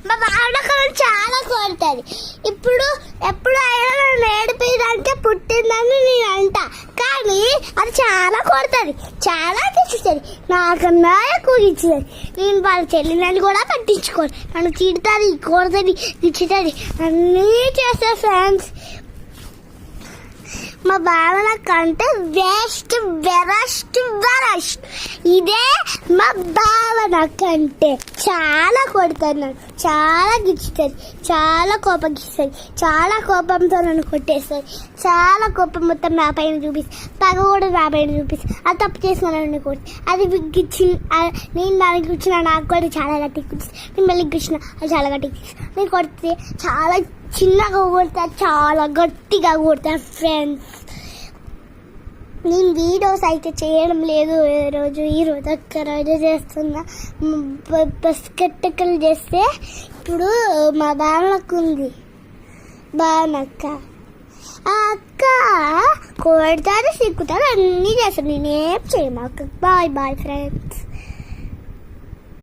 మా బావనక్క చాలా కోరుతుంది. ఇప్పుడు ఎప్పుడు అయినా నన్ను ఏడిపోయిందంటే పుట్టిందని నేను అంట, కానీ అది చాలా కోరుతుంది, చాలా తెచ్చుతుంది, నాకన్నా ఎక్కువ ఇచ్చుతుంది. నేను వాళ్ళ చెల్లిని కూడా పట్టించుకోను, నన్ను తిడుతుంది, కోరుతుంది, ఇచ్చుతుంది, అన్నీ చేస్తారు ఫ్రెండ్స్. మా బావనక్క అంటే వెస్ట్ వెరస్ట్ ఇదే మా బావనక్క అంటే. చాలా కొడుతుంది నన్ను, చాలా గిచ్చుతుంది, చాలా కోపం గిస్తుంది, చాలా కోపంతో నన్ను కొట్టేస్తుంది, చాలా కోపం మొత్తం నా పైన చూపిస్తుంది, పగ కూడా నా పైన చూపిస్తుంది. అది తప్పు చేసిన నన్ను కొట్టి, అది గిచ్చి నేను దానికి కూర్చున్నా, నాకు కూడా చాలా గట్టిగా కూర్చుంది, నేను మళ్ళీ కూర్చున్నా, అది చాలా గట్టిగా నేను కొడితే చాలా చిన్నగా కొడతా, చాలా గట్టిగా కొడతా ఫ్రెండ్స్. నేను వీడియోస్ అయితే చేయడం లేదు ఈరోజు ఒక్కరోజు చేస్తున్నా. బస్కెట్టకలు చేస్తే ఇప్పుడు మా బావనక్క ఉంది, బావనక్క ఆ అక్క కొడతారు, సిక్కుతారు, అన్నీ చేస్తాను, నేనేం చేయను. Bye friends.